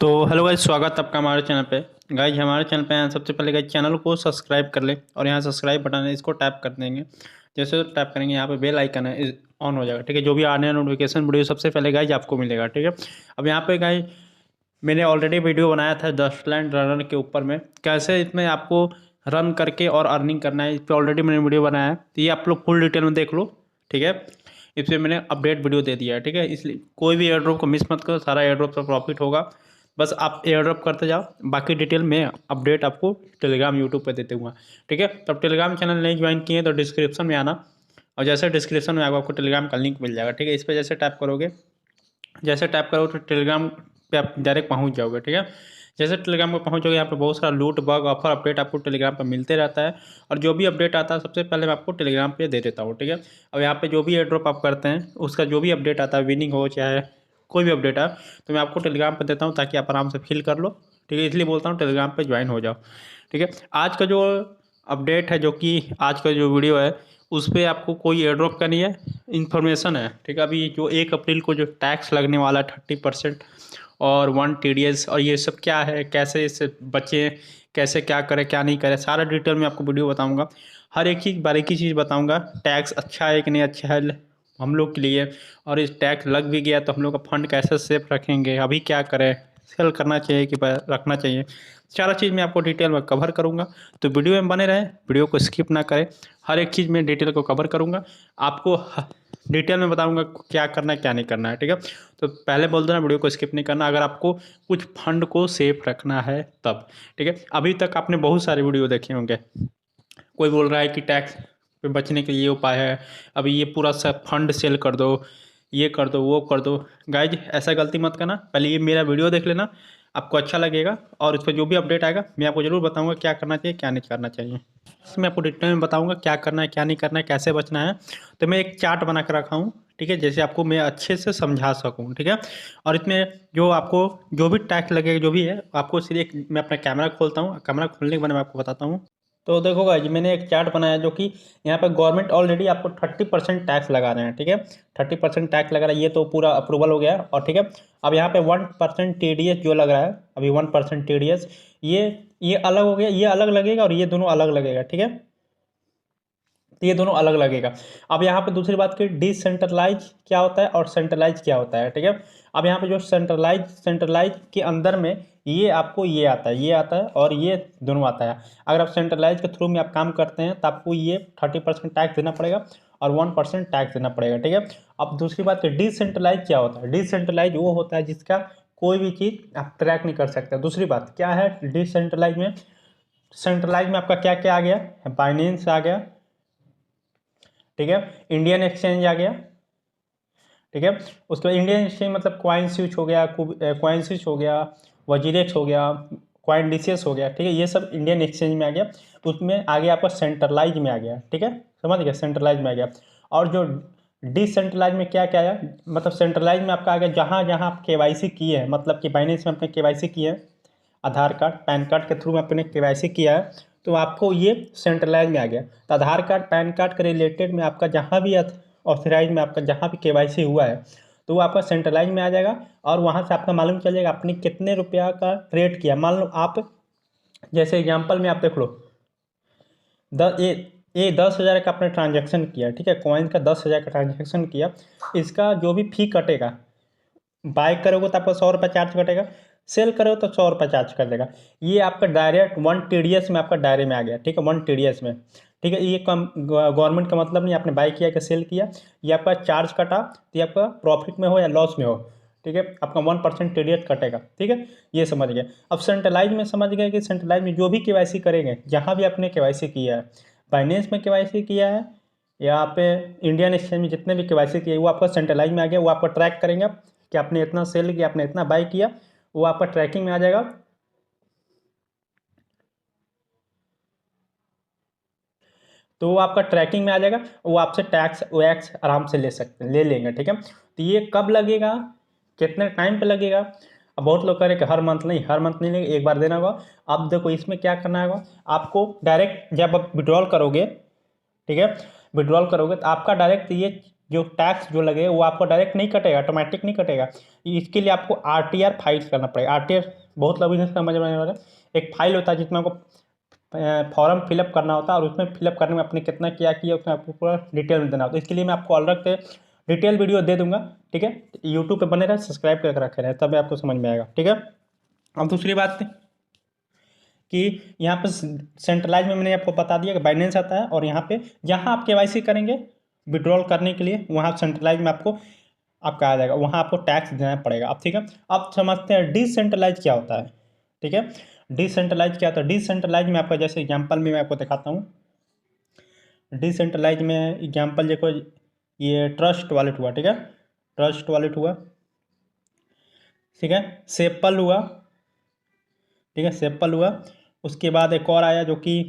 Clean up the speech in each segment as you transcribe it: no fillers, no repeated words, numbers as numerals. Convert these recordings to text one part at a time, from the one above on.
तो hello guys, स्वागत आपका हमारे चैनल पे। गाइज हमारे चैनल पे आए सबसे पहले गाइज चैनल को सब्सक्राइब कर ले और यहाँ सब्सक्राइब बटन है, इसको टैप कर देंगे। जैसे टैप करेंगे यहाँ पे बेल आइकन है, ऑन हो जाएगा। ठीक है, जो भी आने नोटिफिकेशन वीडियो सबसे पहले गाइज आपको मिलेगा। ठीक है, अब यहाँ पे गाइज मैंने ऑलरेडी वीडियो बनाया था 10 लैंड रनर के ऊपर में, कैसे इसमें आपको रन करके और अर्निंग करना है। इस पर ऑलरेडी मैंने वीडियो बनाया है, तो ये आप लोग फुल डिटेल में देख लो। ठीक है, इस पर मैंने अपडेट वीडियो दे दिया है। ठीक है, इसलिए कोई भी एयर ड्रॉप को मिस मत करो, सारा एयर ड्रॉप का प्रॉफिट होगा। बस आप एयर ड्रॉप करते जाओ, बाकी डिटेल में अपडेट आपको टेलीग्राम यूट्यूब पे देते हुआ। ठीक है, तब टेलीग्राम चैनल नहीं ज्वाइन किए तो डिस्क्रिप्शन में आना, और जैसे डिस्क्रिप्शन में आपको टेलीग्राम का लिंक मिल जाएगा। ठीक है, इस पर जैसे टैप करोगे, जैसे टैप करोगे तो टेलीग्राम पे आप डायरेक्ट पहुंच जाओगे। ठीक है, जैसे टेलीग्राम पे पहुंचोगे, यहाँ पे बहुत सारा लूट बग ऑफर अपडेट आपको टेलीग्राम पे मिलते रहता है, और जो भी अपडेट आता है सबसे पहले मैं आपको टेलीग्राम पे दे देता हूँ। ठीक है, अब यहाँ पे जो भी एयर ड्रॉप आप करते हैं उसका जो भी अपडेट आता है, विनिंग हो चाहे कोई भी अपडेट है, तो मैं आपको टेलीग्राम पर देता हूँ ताकि आप आराम से फिल कर लो। ठीक है, इसलिए बोलता हूँ टेलीग्राम पर ज्वाइन हो जाओ। ठीक है, आज का जो अपडेट है, जो कि आज का जो वीडियो है, उस पर आपको कोई एयर ड्रॉप का नहीं है, इन्फॉर्मेशन है। ठीक है, अभी जो 1 अप्रैल को जो टैक्स लगने वाला है 30% और 1 TDS, और ये सब क्या है, कैसे इससे बचें, कैसे क्या करें क्या नहीं करें, सारा डिटेल में आपको वीडियो बताऊंगा। हर एक चीज़ बारीकी चीज़ बताऊंगा। टैक्स अच्छा है कि नहीं अच्छा है हम लोग के लिए, और इस टैक्स लग भी गया तो हम लोग का फंड कैसे सेफ रखेंगे, अभी क्या करें, सेल करना चाहिए कि रखना चाहिए, सारा चीज़ मैं आपको डिटेल में कवर करूँगा। तो वीडियो में बने रहें, वीडियो को स्किप ना करें, हर एक चीज़ में डिटेल को कवर करूँगा, आपको डिटेल में बताऊँगा क्या करना है क्या नहीं करना है। ठीक है, तो पहले बोल देना वीडियो को स्किप नहीं करना अगर आपको कुछ फंड को सेफ रखना है तब। ठीक है, अभी तक आपने बहुत सारे वीडियो देखे होंगे, कोई बोल रहा है कि टैक्स पे बचने के लिए ये उपाय है, अभी ये पूरा सब फंड सेल कर दो, ये कर दो वो कर दो। गाइज ऐसा गलती मत करना, पहले ये मेरा वीडियो देख लेना, आपको अच्छा लगेगा, और इस पर जो भी अपडेट आएगा मैं आपको ज़रूर बताऊंगा क्या करना चाहिए क्या नहीं करना चाहिए। इसमें आपको डिटेल में बताऊंगा क्या करना है क्या नहीं करना है, कैसे बचना है। तो मैं एक चार्ट बना कर रखा हूँ, ठीक है, जैसे आपको मैं अच्छे से समझा सकूँ। ठीक है, और इसमें जो आपको जो भी टैक्स लगेगा जो भी है, आपको सीधे मैं अपना कैमरा खोलता हूँ, कैमरा खोलने के बाद मैं आपको बताता हूँ। तो देखो गाइज मैंने एक चार्ट बनाया जो कि यहाँ पे गवर्नमेंट ऑलरेडी आपको 30% टैक्स लगा रहे हैं। ठीक है, 30% टैक्स लगा रहा है, ये तो पूरा अप्रूवल हो गया है। और ठीक है, अब यहाँ पे 1% TDS जो लग रहा है, अभी 1% TDS, ये अलग हो गया, ये अलग लगेगा और ये दोनों अलग लगेगा। ठीक है, तो ये दोनों अलग लगेगा। अब यहाँ पे दूसरी बात की, डिसेंट्रलाइज क्या होता है और सेंट्रलाइज क्या होता है। ठीक है, अब यहाँ पे जो सेंट्रलाइज के अंदर में ये आपको ये आता है, ये आता है और ये दोनों आता है। अगर आप सेंट्रलाइज के थ्रू में आप काम करते हैं तो आपको ये 30% टैक्स देना पड़ेगा और 1% टैक्स देना पड़ेगा। ठीक है, अब दूसरी बात है डिसेंट्रलाइज क्या होता है। डिसेंट्रलाइज वो होता है जिसका कोई भी चीज़ आप ट्रैक नहीं कर सकते। दूसरी बात क्या है डिसेंट्रलाइज में, सेंट्रलाइज में आपका क्या क्या आ गया, बाइनेंस आ गया, ठीक है, इंडियन एक्सचेंज आ गया। ठीक है, उसके बाद इंडियन एक्सचेंज मतलब क्वाइन स्विच हो गया, क्वाइन स्विच हो गया, वजीरेक्स हो गया, क्वाइन डीसीएस हो गया। ठीक है, ये सब इंडियन एक्सचेंज में आ गया। तो उसमें आगे आपका सेंट्रलाइज में आ गया। ठीक है, समझ गया, सेंट्रलाइज में आ गया। और जो डिसेंट्रलाइज में क्या क्या आया, मतलब सेंट्रलाइज में आपका आ गया जहाँ जहाँ आप KYC किए हैं, मतलब कि बाइनेंस में आपने KYC किए हैं, आधार कार्ड पैन कार्ड के थ्रू में आपने KYC किया है, तो आपको ये सेंट्रलाइज में आ गया। तो आधार कार्ड पैन कार्ड के रिलेटेड में आपका जहाँ भी ऑथराइज में आपका जहाँ भी KYC हुआ है, तो वो आपका सेंट्रलाइज में आ जाएगा। और वहाँ से आपका मालूम चल जाएगा आपने कितने रुपया का ट्रेड किया। मान लो आप जैसे एग्जांपल में आप देख लो, ये 10,000 का आपने ट्रांजेक्शन किया। ठीक है, कॉइन का 10,000 का ट्रांजेक्शन किया, इसका जो भी फी कटेगा, बाय करोगे तो आपको 100 रुपये चार्ज कटेगा, सेल करोगे तो 100 रुपये चार्ज कर देगा। ये आपका डायरेक्ट 1 TDS में आपका दायरे में आ गया। ठीक है, 1 TDS में। ठीक है, ये कम गवर्नमेंट का मतलब नहीं आपने बाय किया कि सेल किया, ये आपका चार्ज कटा, तो ये आपका प्रॉफिट में हो या लॉस में हो, ठीक है, आपका 1% TDS कटेगा। ठीक है, ये समझ गए। अब सेंट्रलाइज में समझ गए कि सेंट्रलाइज में जो भी KYC करेंगे, जहाँ भी आपने KYC किया है, बाइनेंस में KYC किया है, यहाँ पे इंडियन एक्सचेंज में जितने भी KYC किए, वो आपका सेंट्रलाइज में आ गया। वो आपका ट्रैक करेंगे कि आपने इतना सेल किया, आपने इतना बाई किया, वो आपका ट्रैकिंग में आ जाएगा। तो वो आपका ट्रैकिंग में आ जाएगा, वो आपसे टैक्स वैक्स आराम से ले लेंगे। ठीक है, तो ये कब लगेगा, कितने टाइम पे लगेगा। अब बहुत लोग कह रहे हैं कि हर मंथ नहीं, हर मंथ नहीं लगेगा, एक बार देना होगा। अब देखो इसमें क्या करना होगा, आपको डायरेक्ट जब आप विड्रॉल करोगे, ठीक है, विड्रॉल करोगे तो आपका डायरेक्ट ये जो टैक्स जो लगे वो आपको डायरेक्ट नहीं कटेगा, ऑटोमेटिक नहीं कटेगा। इसके लिए आपको आरटीआर फाइल करना पड़ेगा। आरटीआर बहुत लोग नहीं समझ में वाले, एक फाइल होता है जिसमें आपको फॉर्म फिलअप करना होता है और उसमें फिलअप करने में आपने कितना क्या किया उसमें आपको पूरा डिटेल में देना होता है। इसके लिए मैं आपको अलग से डिटेल वीडियो दे दूंगा, ठीक है। यूट्यूब पे बने रहे, सब्सक्राइब करके रखे रहे, तब आपको समझ में आएगा, ठीक है। अब दूसरी बात कि यहाँ पर सेंट्रलाइज में मैंने आपको बता दिया कि बाइनेंस आता है, और यहाँ पे जहाँ आप केवाईसी करेंगे विड्रॉल करने के लिए वहाँ सेंट्रलाइज में आपको आपका आ जाएगा, वहाँ आपको टैक्स देना पड़ेगा। अब ठीक है, अब समझते हैं डिसेंट्रलाइज क्या होता है, ठीक है। डिसेंट्रलाइज क्या होता है? डिसेंट्रलाइज में आपका जैसे एग्जाम्पल में मैं आपको दिखाता हूँ। डिसेंट्रलाइज में एग्जाम्पल देखो, ये ट्रस्ट वॉलेट हुआ, ठीक है, ट्रस्ट वॉलेट हुआ, ठीक है, सेपल हुआ, ठीक है, सेपल हुआ। उसके बाद एक और आया जो कि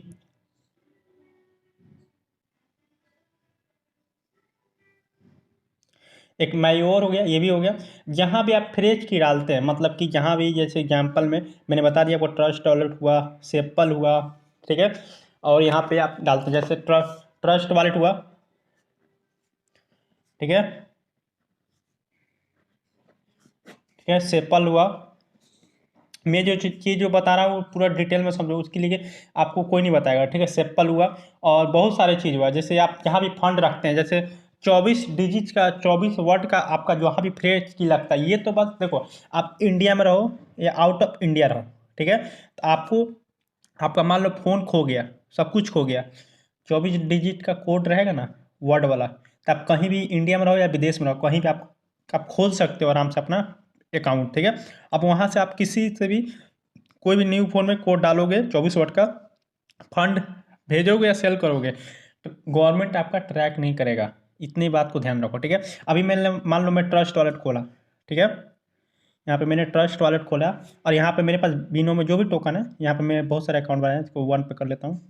एक मायोर हो गया, ये भी हो गया। जहाँ भी आप फ्रेज की डालते हैं, मतलब कि जहाँ भी जैसे एग्जाम्पल में मैंने बता दिया, वो ट्रस्ट वॉलेट हुआ, सेपल हुआ, ठीक है, और यहाँ पे आप डालते हैं जैसे ट्रस्ट वॉलेट हुआ, ठीक है, ठीक है, सेपल हुआ। मैं जो चीज़ जो बता रहा हूँ पूरा डिटेल में समझो, उसके लिए आपको कोई नहीं बताएगा, ठीक है। सेपल हुआ और बहुत सारे चीज़ हुआ, जैसे आप जहाँ भी फंड रखते हैं, जैसे 24 डिजिट का 24 वर्ड का आपका जहाँ भी फ्रेज की लगता है, ये तो बस देखो आप इंडिया में रहो या आउट ऑफ इंडिया रहो, ठीक है, तो आपको आपका मान लो फ़ोन खो गया, सब कुछ खो गया, 24 डिजिट का कोड रहेगा ना वर्ड वाला, तो आप कहीं भी इंडिया में रहो या विदेश में रहो, कहीं भी आप खोल सकते हो आराम से अपना अकाउंट, ठीक है। अब वहाँ से आप किसी से भी कोई भी न्यू फ़ोन में कोड डालोगे 24 वर्ड का, फंड भेजोगे या सेल करोगे, तो गवर्नमेंट आपका ट्रैक नहीं करेगा। इतनी बात को ध्यान रखो, ठीक है। अभी मैंने मान लो मैं ट्रस्ट वॉलेट खोला, ठीक है, यहाँ पे मैंने ट्रस्ट वॉलेट खोला और यहाँ पे मेरे पास बिनो में जो भी टोकन है, यहाँ पे मैं बहुत सारे अकाउंट बनाए हैं, इसको 1 पे कर लेता हूँ,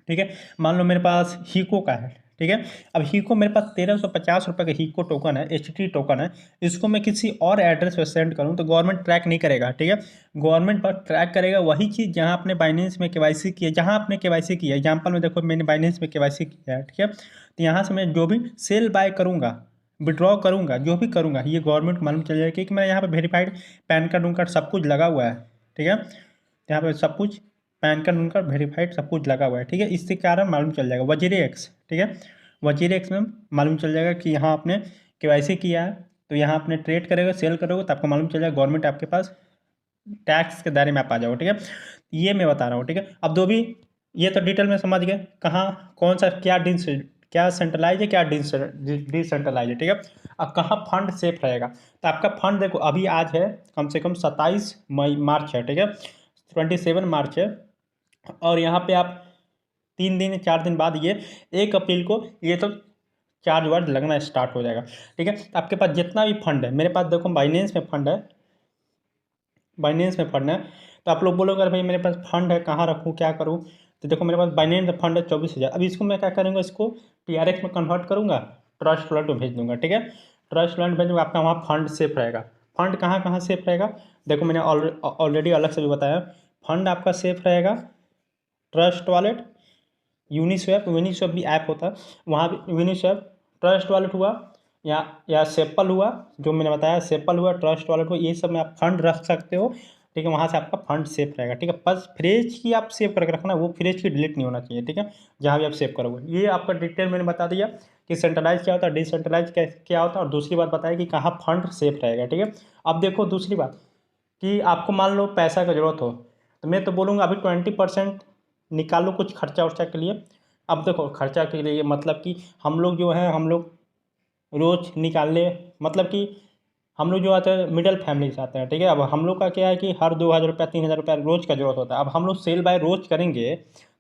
ठीक है। मान लो मेरे पास हीको का है, ठीक है। अब हीको मेरे पास 1350 रुपये का हीको टोकन है, HT टोकन है। इसको मैं किसी और एड्रेस पर सेंड करूँ तो गवर्नमेंट ट्रैक नहीं करेगा, ठीक है। गवर्नमेंट पर ट्रैक करेगा वही चीज़ जहाँ आपने बाइनेंस में केवाईसी किया, जहाँ आपने केवाईसी किया। एग्जाम्पल में देखो मैंने बाइनेंस में केवाईसी किया है, ठीक है, तो यहाँ से मैं जो भी सेल बाय करूँगा, विड्रॉ करूँगा, जो भी करूँगा, ये गवर्नमेंट को मालूम चल जाएगा कि मैं यहाँ पर वेरीफाइड पैन कार्ड उन कार्ड सब कुछ लगा हुआ है, ठीक है। यहाँ पर सब कुछ पैन कार्ड उनका वेरीफाइड सब कुछ लगा हुआ है, ठीक है। इसके कारण मालूम चल जाएगा वजीर एक्स, ठीक है, वजीर एक्स में मालूम चल जाएगा कि यहाँ आपने केवाईसी किया है, तो यहाँ आपने ट्रेड करेगा, सेल करोगे तो आपको मालूम चल जाएगा, गवर्नमेंट आपके पास टैक्स के दायरे में आप आ जाओगे, ठीक है। ये मैं बता रहा हूँ, ठीक है। अब दो भी ये तो डिटेल में समझ गए कहाँ कौन सा क्या सेंट्रलाइज है क्या डिसेंट्रलाइज है, ठीक है। अब कहाँ फंड सेफ रहेगा, तो आपका फंड देखो अभी आज है कम से कम 27 मार्च है, ठीक है, 27 मार्च है, और यहाँ पे आप 3 दिन 4 दिन बाद ये 1 अप्रैल को ये तो चार्ज वार्ज लगना स्टार्ट हो जाएगा, ठीक है। तो आपके पास जितना भी फंड है, मेरे पास देखो बाइनेंस में फंड है, बाइनेंस में फंड है, तो आप लोग बोलोगे अरे भाई मेरे पास फंड है कहाँ रखूँ क्या करूँ, तो देखो मेरे पास बाइनेंस में फंड है 24,000। अब इसको मैं क्या करूँगा, इसको TRX में कन्वर्ट करूँगा, ट्रस्ट वॉलेट में भेज दूँगा, ठीक है। ट्रस्ट वॉलेट भेज दूँगा, आपका वहाँ फंड सेफ रहेगा। फंड कहाँ कहाँ सेफ रहेगा, देखो मैंने ऑलरेडी अलग से भी बताया, फंड आपका सेफ रहेगा ट्रस्ट वॉलेट, यूनिस्वैप भी ऐप होता है, वहाँ भी यूनिस्वैप, ट्रस्ट वॉलेट हुआ या सेपल हुआ, जो मैंने बताया सेपल हुआ, ट्रस्ट वॉलेट हुआ, ये सब में आप फंड रख सकते हो, ठीक है। वहाँ से आपका फंड सेफ रहेगा, ठीक है। बस फ्रेज की आप सेव करके रखना, वो फ्रेज की डिलीट नहीं होना चाहिए, ठीक है, जहाँ भी आप सेव करोगे। ये आपका डिटेल मैंने बता दिया कि सेंट्रलाइज क्या होता है, डिसेंट्रलाइज क्या होता है, और दूसरी बात बताया कि कहाँ फंड सेफ रहेगा, ठीक है। अब देखो दूसरी बात कि आपको मान लो पैसा का ज़रूरत हो, तो मैं तो बोलूँगा अभी 20% निकालो कुछ खर्चा वर्चा के लिए। अब देखो खर्चा के लिए मतलब कि हम लोग जो है, हम लोग रोज़ निकालने, मतलब कि हम लोग जो आते हैं मिडिल फैमिली से आते हैं, ठीक है। अब हम लोग का क्या है कि हर 2,000 रुपया 3,000 रुपया रोज़ का जरूरत होता है। अब हम लोग सेल बाय रोज़ करेंगे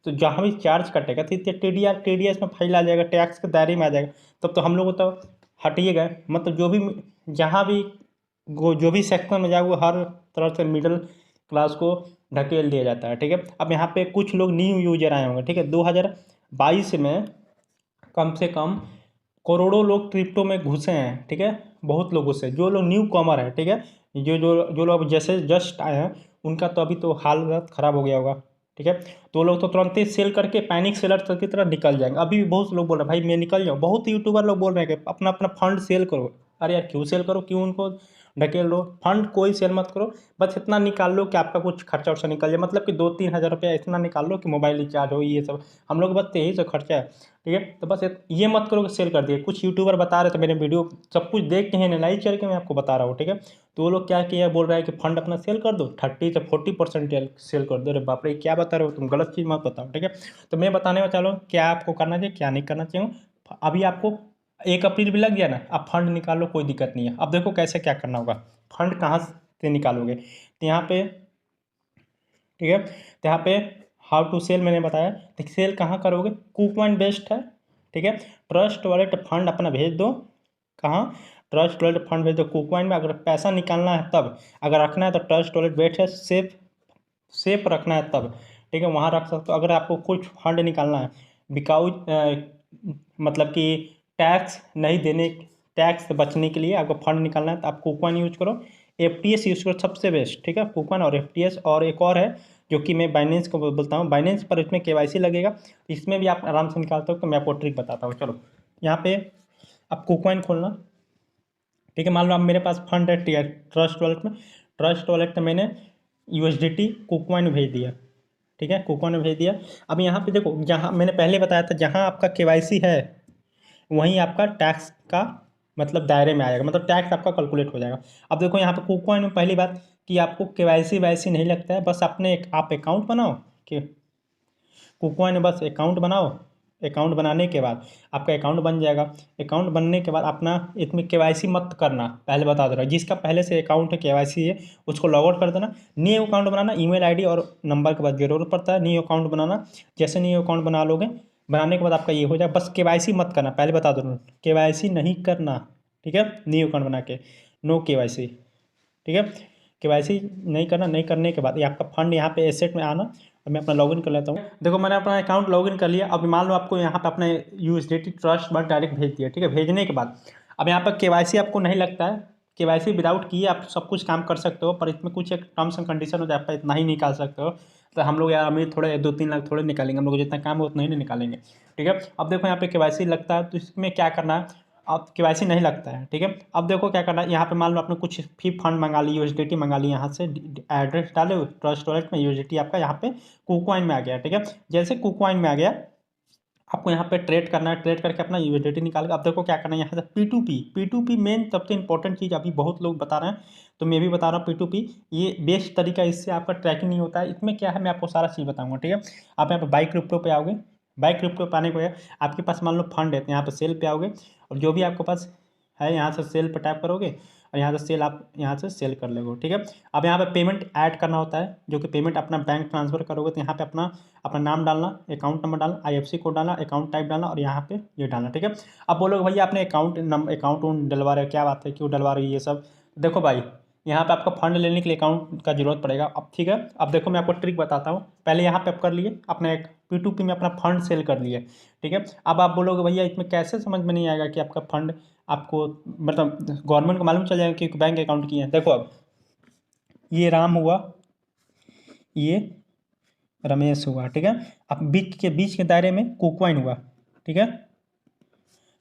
तो जहाँ भी चार्ज कटेगा तो TDS में फाइल आ जाएगा, टैक्स के दायरे में आ जाएगा, तब तो हम लोग को तो हटिए गए, मतलब जो भी जहाँ भी जो भी सेक्टर में जाओगे हर तरह से मिडिल क्लास को ढकेल दिया जाता है, ठीक है। अब यहाँ पे कुछ लोग न्यू यूजर आए होंगे, ठीक है, 2022 में कम से कम करोड़ों लोग क्रिप्टो में घुसे हैं, ठीक है, बहुत लोग घुसे, जो लोग न्यू कॉमर है, ठीक है, जो जो जो लोग जैसे जस्ट आए हैं उनका तो अभी तो हालत ख़राब हो गया होगा, ठीक है। तो लोग तो तुरंत ही सेल करके पैनिक सेलर की तरह निकल जाएंगे। अभी भी बहुत लोग बोल रहे हैं भाई मैं निकल जाऊँ, बहुत यूट्यूबर लोग बोल रहे हैं कि अपना अपना फंड सेल करो। अरे यार क्यों सेल करो, क्यों उनको ढकेल दो, फंड कोई सेल मत करो। बस इतना निकाल लो कि आपका कुछ खर्चा वर्चा निकल जाए, मतलब कि 2-3 हज़ार रुपया इतना निकाल लो कि मोबाइल रिचार्ज हो, ये सब हम लोग बस यही सब खर्चा है। ठीक है, तो बस ये मत करो कि सेल कर दिए। कुछ यूट्यूबर बता रहे थे, मेरे वीडियो सब कुछ देख के एनालाइज करके मैं आपको बता रहा हूँ। ठीक है, तो वो लोग क्या किया, बोल रहा है कि फंड अपना सेल कर दो 30 से 40% सेल कर दो। अरे बाप रे, क्या बता रहे हो तुम, गलत चीज़ मत बताओ। ठीक है, तो मैं बताने वाला चलो क्या आपको करना चाहिए क्या नहीं करना चाहिए। अभी आपको 1 अप्रैल भी लग गया ना, अब फंड निकाल लो, कोई दिक्कत नहीं है। अब देखो कैसे क्या करना होगा, फंड कहाँ से निकालोगे, तो यहाँ पे ठीक है, तो यहाँ पे हाउ टू सेल मैंने बताया। तो सेल कहाँ करोगे, कुकॉइन बेस्ट है। ठीक है, ट्रस्ट वॉलेट फंड अपना भेज दो, कहाँ, ट्रस्ट वॉलेट फंड भेज दो कुकॉइन में। अगर पैसा निकालना है तब, अगर रखना है तो ट्रस्ट वॉलेट बेस्ट है, सेफ सेफ रखना है तब। ठीक है, वहाँ रख सकते हो। अगर आपको कुछ फंड निकालना है बिकाउज मतलब कि टैक्स नहीं देने, टैक्स से बचने के लिए आपको फंड निकालना है तो आप कुकॉइन यूज करो, एफ यूज करो, सबसे बेस्ट। ठीक है, कुकॉइन और एफ और एक और है जो कि मैं बाइनेंस को बोलता हूँ। बाइनेंस पर इसमें KYC लगेगा, इसमें भी आप आराम से निकालते हो। तो मैं आपको ट्रिक बताता हूँ। चलो यहाँ पे आप कुकॉइन खोलना। ठीक है, मान लो आप मेरे पास फंड है ट्रस्ट वॉलेट में, ट्रस्ट वॉलेट में मैंने USDT कुकॉइन भेज दिया। ठीक है, कुकॉइन में भेज दिया। अब यहाँ पे देखो, जहाँ मैंने पहले बताया था जहाँ आपका KYC है वहीं आपका टैक्स का मतलब दायरे में आएगा, मतलब टैक्स आपका कैलकुलेट हो जाएगा। अब देखो यहाँ पे कुकॉइन में पहली बात कि आपको KYC वाईसी नहीं लगता है, बस अपने आप अकाउंट बनाओ कि कुकॉइन में बस अकाउंट बनाओ। अकाउंट बनाने के बाद आपका अकाउंट बन जाएगा। अकाउंट बनने के बाद अपना इसमें KYC मत करना, पहले बता दे रहा हूँ। जिसका पहले से अकाउंट है KYC है उसको लॉग आउट कर देना। न्यू अकाउंट बनाना, ईमेल आईडी और नंबर के बाद जरूरत पड़ता है न्यू अकाउंट बनाना। जैसे न्यू अकाउंट बना लोगे, बनाने के बाद आपका ये हो जाए, बस KYC मत करना, पहले बता दो KYC नहीं करना। ठीक है, न्यू अकाउंट बना के नो KYC। ठीक है, KYC नहीं करना, नहीं करने के बाद ये आपका फंड यहाँ पे एसेट में आना। और मैं अपना लॉगिन कर लेता हूँ। देखो मैंने अपना अकाउंट लॉगिन कर लिया। अब मान लो आपको यहाँ पे अपना USDT ट्रस्ट फंड डायरेक्ट भेज दिया। ठीक है, भेजने के बाद अब यहाँ पर KYC आपको नहीं लगता है। KYC विदाउट किए आप सब कुछ काम कर सकते हो, पर इसमें कुछ एक टर्म्स एंड कंडीशन हो जाए, आप इतना ही निकाल सकते हो। तो हम लोग यार अमीर थोड़े 2-3 लाख थोड़े निकालेंगे, हम लोग जितना काम है उतना ही नहीं निकालेंगे। ठीक है, अब देखो यहाँ पे KYC लगता है, तो इसमें क्या करना है, अब KYC नहीं लगता है। ठीक है, अब देखो क्या करना है, यहाँ पे मान लो आपने कुछ फी फंड मंगा ली, USDT मंगा ली, यहाँ से एड्रेस डाले ट्रस्ट वॉलेट में, USDT आपका यहाँ पे कुकॉइन में आ गया। ठीक है, जैसे कुकॉइन में आ गया आपको यहाँ पे ट्रेड करना है, ट्रेड करके अपना USDT निकाल के अब देखो क्या करना है, यहाँ से P2P मेन सबसे इंपॉर्टेंट चीज़ अभी बहुत लोग बता रहे हैं, तो मैं भी बता रहा हूँ P2P ये बेस्ट तरीका, इससे आपका ट्रैकिंग नहीं होता है। इसमें क्या है मैं आपको सारा चीज़ बताऊँगा। ठीक है, आप यहाँ पे बाई क्रिप्टो पे आओगे, बाई क्रिप्टो पे आने को आपके पास मान लो फंड है तो यहाँ पे सेल पे आओगे, और जो भी आपके पास है यहाँ से सेल पे टैप करोगे और यहाँ से सेल आप यहाँ से सेल कर लोगे। ठीक है, अब यहाँ पे पेमेंट ऐड करना होता है, जो कि पेमेंट अपना बैंक ट्रांसफ़र करोगे तो यहाँ पे अपना अपना नाम डालना, अकाउंट नंबर डालना, IFSC कोड डालना, अकाउंट टाइप डालना और यहाँ पे ये डालना। ठीक है, अब बोलोगे भैया आपने अकाउंट डलवा रहे हो, क्या बात है क्यों डलवा रही है ये सब। देखो भाई यहाँ पे आपको फंड लेने के लिए अकाउंट का जरूरत पड़ेगा। अब ठीक है, अब देखो मैं आपको ट्रिक बताता हूँ। पहले यहाँ पे आप कर लिए अपने एक P2P में अपना फंड सेल कर लिए। ठीक है, अब आप बोलोगे भैया इसमें कैसे समझ में नहीं आएगा कि आपका फंड आपको मतलब गवर्नमेंट को मालूम चल जाएगा कि बैंक अकाउंट की है। देखो अब ये राम हुआ, ये रमेश हुआ। ठीक है, अब बीच के दायरे में कुकॉइन हुआ। ठीक है,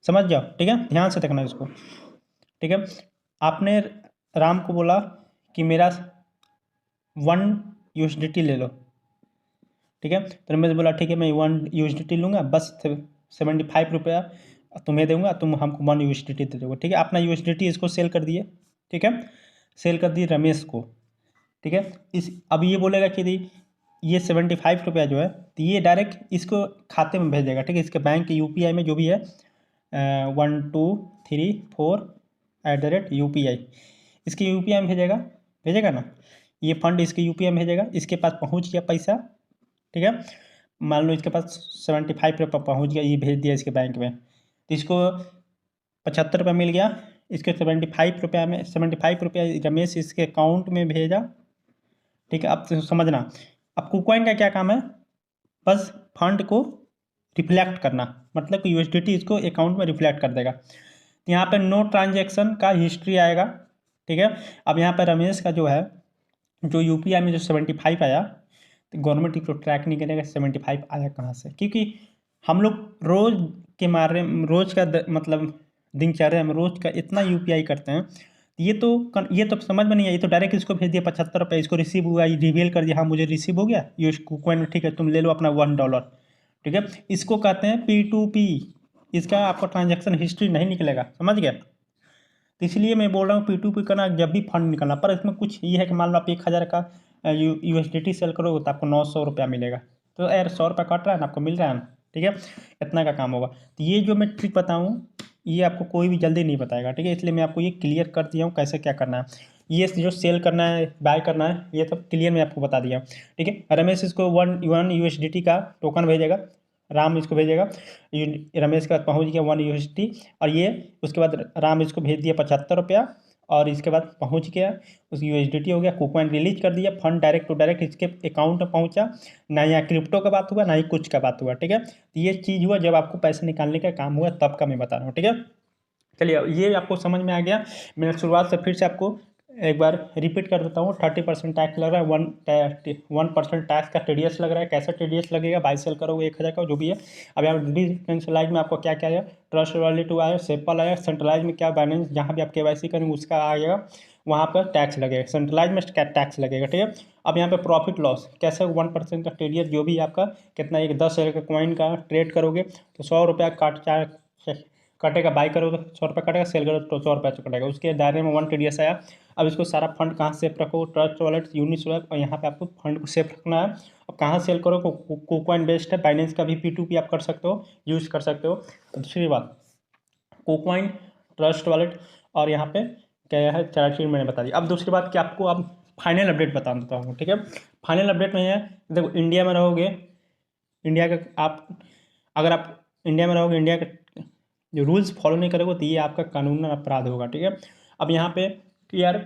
समझ जाओ। ठीक है, ध्यान से देखना इसको। ठीक है, आपने राम को बोला कि मेरा 1 USDT ले लो। ठीक है, तो रमेश बोला ठीक है मैं 1 USDT लूँगा, बस 75 रुपया तुम्हें दूंगा, तुम हमको 1 USDT दे दोगे। ठीक है, अपना USDT इसको सेल कर दिए। ठीक है, सेल कर दिए रमेश को। ठीक है, इस अब ये बोलेगा कि ये 75 रुपया जो है तो ये डायरेक्ट इसको खाते में भेज देगा। ठीक है, इसके बैंक के UPI में जो भी है 1234 @ इसके UPI में भेजेगा, भेजेगा ना, ये फंड इसके UPI में भेजेगा, इसके पास पहुंच गया पैसा। ठीक है, मान लो इसके पास 75 रुपया पहुँच गया, ये भेज दिया इसके बैंक में, तो इसको 75 रुपया मिल गया। इसके 75 रुपया रमेश इसके अकाउंट में भेजा। ठीक है, अब तो समझना, अब कुकॉइन का क्या काम है, बस फंड को रिफ्लेक्ट करना, मतलब कि USDT इसको अकाउंट में रिफ्लेक्ट कर देगा। तो यहाँ पे नो ट्रांजेक्शन का हिस्ट्री आएगा। ठीक है, अब यहाँ पे रमेश का जो है जो UPI में जो 75 आया तो गवर्नमेंट इसको ट्रैक नहीं करेगा 75 आया कहाँ से, क्योंकि हम लोग रोज़ के मारे रोज़ का मतलब दिनचर्या में रोज़ का इतना यूपीआई करते हैं। ये तो समझ में नहीं आया, ये तो डायरेक्ट इसको भेज दिया 75 रुपये, इसको रिसीव हुआ, ये रिवील कर दिया हाँ मुझे रिसीव हो गया ये कॉइन, ठीक है तुम ले लो अपना $1, ठीक है। इसको कहते हैं P2P, इसका आपको ट्रांजैक्शन हिस्ट्री नहीं निकलेगा, समझ गया। तो इसलिए मैं बोल रहा हूँ P2P करना जब भी फंड निकलना, पर इसमें कुछ ये है कि मान लो आप 1000 का USDT सेल करोगे तो आपको 900 रुपया मिलेगा, तो यार 100 रुपया कट रहा है ना, आपको मिल रहा है ना, ठीक है, इतना का काम होगा। तो ये जो मैं ट्रिक बताऊँ ये आपको कोई भी जल्दी नहीं बताएगा, ठीक है, इसलिए मैं आपको ये क्लियर कर दिया हूँ कैसे क्या करना है। ये जो सेल करना है बाय करना है ये सब क्लियर मैं आपको बता दिया, ठीक है। रमेश इसको 1 USDT का टोकन भेजेगा, राम इसको भेजेगा, रमेश के पास पहुँच गया 1 USDT, और ये उसके बाद राम इसको भेज दिया 75 रुपया, और इसके बाद पहुंच गया उस USDT हो गया, कूकॉइन रिलीज कर दिया, फंड डायरेक्ट टू डायरेक्ट इसके अकाउंट में पहुंचा, ना यहाँ क्रिप्टो का बात हुआ ना ही कुछ का बात हुआ, ठीक है। तो ये चीज़ हुआ जब आपको पैसे निकालने का काम हुआ तब का मैं बता रहा हूँ, ठीक है। चलिए ये आपको समझ में आ गया। मैं शुरुआत से फिर से आपको एक बार रिपीट कर देता हूँ। 30% टैक्स लग रहा है, 1% टैक्स का TDS लग रहा है। कैसा TDS लगेगा, बाई सेल करोगे 1000 का जो भी है। अब यहाँ डिसेंट्रलाइज में आपको क्या क्या आया, ट्रस्ट वॉलेट आया, सेपल आया, सेंट्रलाइज में क्या बाइनेंस जहाँ भी आप KYC करेंगे उसका आएगा, वहाँ पर टैक्स लगेगा, सेंट्रलाइज में टैक्स लगेगा, ठीक है। अब यहाँ पे प्रॉफिट लॉस कैसे, 1% का TDS जो भी आपका कितना, एक 10,000 का कॉइन का ट्रेड करोगे तो 100 रुपया कटेगा, बाई करो तो 100 रुपये कटेगा, सेल करो तो 100 रुपये कटेगा, उसके दायरे में 1 TDS आया। अब इसको सारा फंड कहाँ सेफ रखो, ट्रस्ट वॉलेट, यूनिस्वैप, और यहाँ पे आपको फंड को सेफ रखना है। अब कहाँ सेल करो, कोकॉइन बेस्ड है, बाइनेंस का भी P2P आप कर सकते हो, यूज़ कर सकते हो। दूसरी बात कोकॉइन, ट्रस्ट वॉलेट, और यहाँ पे क्या है 4 चीज़ मैंने बता दी। अब दूसरी बात कि आपको अब फाइनल अपडेट बता देता हूँ, ठीक है। फाइनल अपडेट में है, देखो इंडिया में रहोगे, इंडिया का आप अगर आप इंडिया में रहोगे, इंडिया के जो रूल्स फॉलो नहीं करोगे तो ये आपका कानूनन अपराध होगा, ठीक है। अब यहाँ पे कि यार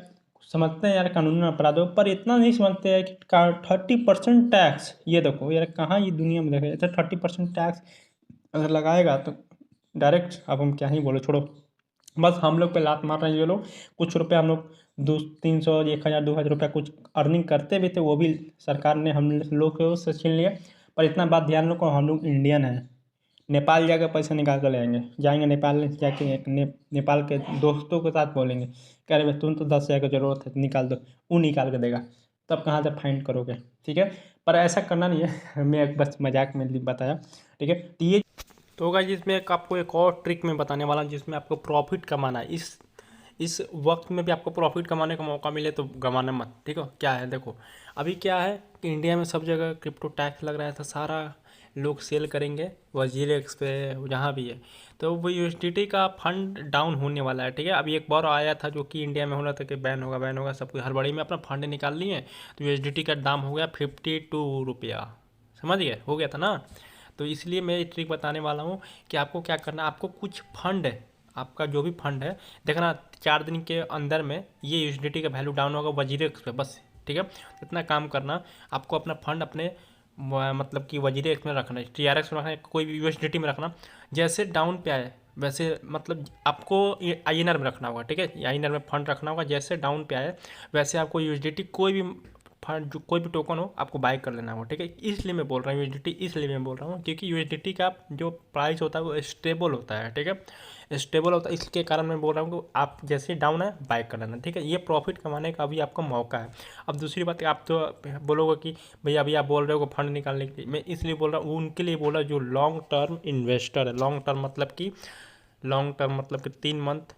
समझते हैं यार कानूनन अपराध हो, पर इतना नहीं समझते हैं कि 30% टैक्स, ये देखो यार कहाँ ये दुनिया में देखा जाता है 30% टैक्स अगर लगाएगा तो डायरेक्ट, अब हम क्या ही बोलो, छोड़ो, बस हम लोग पे लात मार रहे हैं ये लोग। कुछ रुपये हम लोग 200-300 1,000 2,000 रुपया कुछ अर्निंग करते भी थे, वो भी सरकार ने हम लोग से छीन लिया। पर इतना बात ध्यान रखो, हम लोग इंडियन हैं, नेपाल जाकर पैसा निकाल कर ले आएंगे, जाएंगे नेपाल जाके नेपाल के दोस्तों के साथ बोलेंगे कह रहे भाई तुम तो 10,000 की ज़रूरत है निकाल दो, वो निकाल के देगा, तब कहाँ से फाइंड करोगे, ठीक है। पर ऐसा करना नहीं है मैं बस मजाक में बताया, ठीक है। तो ये तो गाइस जिसमें आपको एक और ट्रिक में बताने वाला हूँ जिसमें आपको प्रॉफिट कमाना है। इस वक्त में भी आपको प्रॉफिट कमाने का मौका मिले तो गंवाना मत, ठीक है। क्या है देखो, अभी क्या है कि इंडिया में सब जगह क्रिप्टो टैक्स लग रहा है, तो सारा लोग सेल करेंगे WZirX पे, जहाँ भी है, तो वो USDT का फंड डाउन होने वाला है, ठीक है। अभी एक बार आया था जो कि इंडिया में होना था कि बैन होगा, सब कुछ हड़बड़ी में अपना फंड निकाल लिए, तो USDT का दाम हो गया 52 रुपया, समझ गए, हो गया था ना। तो इसलिए मैं ये ट्रिक बताने वाला हूँ कि आपको क्या करना है, आपको कुछ फंड है, आपका जो भी फंड है देखना 4 दिन के अंदर में ये USDT का वैल्यू डाउन होगा WZirX पे, बस, ठीक है। इतना काम करना, आपको अपना फंड अपने मतलब कि WZirX में रखना है, TRX में रखना है, कोई भी USDT में रखना। जैसे डाउन पे आए वैसे मतलब आपको INR में रखना होगा, ठीक है, INR में फंड रखना होगा। जैसे डाउन पे आए वैसे आपको USDT कोई भी फंड, जो कोई भी टोकन हो आपको बाय कर लेना होगा, ठीक है। इसलिए मैं बोल रहा हूँ USDT, इसलिए मैं बोल रहा हूँ क्योंकि USDT का जो प्राइस होता है वो स्टेबल होता है, ठीक है, स्टेबल होता है। इसके कारण मैं बोल रहा हूँ कि आप जैसे डाउन है बाय कर लेना, ठीक है। ये प्रॉफिट कमाने का अभी आपका मौका है। अब दूसरी बात, आप तो बोलोगे कि भैया अभी आप बोल रहे हो फंड निकालने के लिए, मैं इसलिए बोल रहा हूँ उनके लिए बोल रहा हूँ जो लॉन्ग टर्म इन्वेस्टर है। लॉन्ग टर्म मतलब कि 3 मंथ,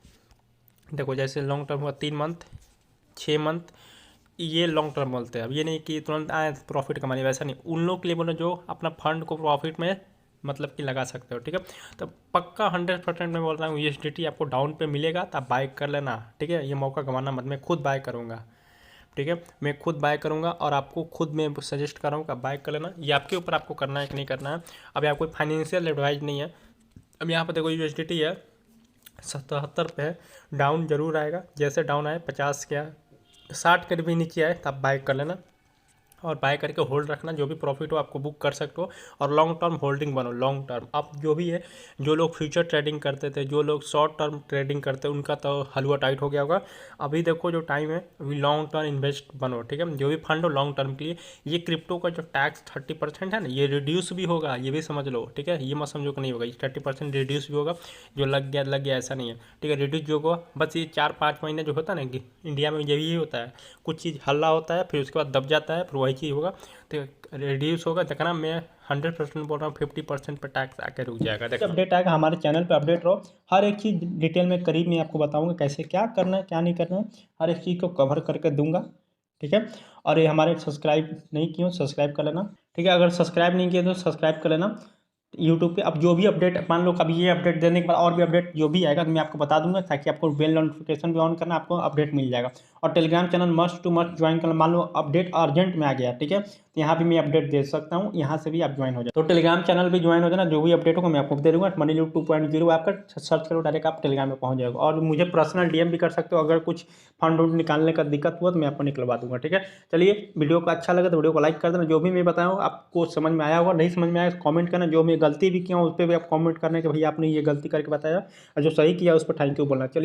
देखो जैसे लॉन्ग टर्म हुआ 3 मंथ 6 मंथ, ये लॉन्ग टर्म बोलते हैं। अब ये नहीं कि तुरंत आए प्रॉफिट कमाने, वैसा नहीं, उन लोग के लिए बोलो जो अपना फंड को प्रॉफिट में मतलब कि लगा सकते हो, ठीक है। तो पक्का 100% मैं बोल रहा हूँ USDT आपको डाउन पे मिलेगा तो आप बाय कर लेना, ठीक है। ये मौका गंवाना मत, मैं खुद बाय करूँगा, ठीक है, मैं खुद बाय करूँगा और आपको खुद मैं सजेस्ट कर रहा हूँ कि बाय कर लेना। ये आपके ऊपर आपको करना है कि नहीं करना है। अब यहाँ कोई फाइनेंशियल एडवाइस नहीं है। अब यहाँ पर देखो USDT है 77 पे है, डाउन जरूर आएगा, जैसे डाउन आए 50 क्या 60 के भी नीचे आए तब बाय कर लेना। और बाय करके होल्ड रखना, जो भी प्रॉफिट हो आपको बुक कर सकते हो, और लॉन्ग टर्म होल्डिंग बनो, लॉन्ग टर्म। अब जो भी है, जो लोग फ्यूचर ट्रेडिंग करते थे, जो लोग शॉर्ट टर्म ट्रेडिंग करते हैं, उनका तो हलवा टाइट हो गया होगा। अभी देखो जो टाइम है, अभी लॉन्ग टर्म इन्वेस्ट बनो, ठीक है। जो भी फंड हो लॉन्ग टर्म के लिए, ये क्रिप्टो का जो टैक्स 30% है ना, ये रिड्यूस भी होगा, ये भी समझ लो, ठीक है। ये मत समझो कि नहीं होगा, ये 30% रिड्यूस भी होगा। जो लग गया ऐसा नहीं है, ठीक है। रिड्यूस जो होगा बस ये 4-5 महीने जो होता है ना, कि इंडिया में यही होता है, कुछ चीज़ हल्ला होता है, फिर उसके बाद दब जाता है, फिर वही चीज़ होगा, तो रिड्यूस होगा। देखना, मैं 100% बोल रहा हूँ, 50% पर टैक्स आके रुक जाएगा। देखो अपडेट आएगा, हमारे चैनल पे अपडेट रहो, हर एक चीज़ डिटेल में करीब में आपको बताऊंगा, कैसे क्या करना है क्या नहीं करना है, हर एक चीज़ को कवर करके दूंगा, ठीक है। और ये हमारे सब्सक्राइब नहीं किए हो, सब्सक्राइब कर लेना, ठीक है। अगर सब्सक्राइब नहीं किए तो सब्सक्राइब कर लेना यूट्यूब पे। अब जो भी अपडेट, मान लो कभी ये अपडेट देने के बाद और भी अपडेट जो भी आएगा तो मैं आपको बता दूंगा, ताकि आपको बेल नोटिफिकेशन भी ऑन करना, आपको अपडेट मिल जाएगा। और Telegram channel must to must join करना, मान लो अपडेट अर्जेंट में आ गया, ठीक है, तो यहाँ भी मैं अपडेट दे सकता हूँ, यहाँ से भी आप ज्वाइन हो जाए। तो टेलीग्राम चैनल भी ज्वाइन हो जाना, जो भी अपडेट होगा मैं आपको दे दूँगा। मनी लूट 2.0 आपका सर्च करो, डायरेक्ट आप टेलीग्राम में पहुँच जाएगा। और मुझे पर्सनल डीएम भी कर सकते हो, अगर कुछ फंड उंड निकालने का दिक्कत हुआ तो मैं आपको निकलवा दूंगा, ठीक है। चलिए, वीडियो को अच्छा लगा तो वीडियो को लाइक कर देना, जो भी मैं बताया आपको समझ में आया होगा, नहीं समझ में आया कमेंट करना, जो मैं गलती भी किया हूँ उस पर भी आप कमेंट करना कि भैया आपने ये गलती करके बताया, और जो सही किया उस पर थैंक यू बोलना। चलिए।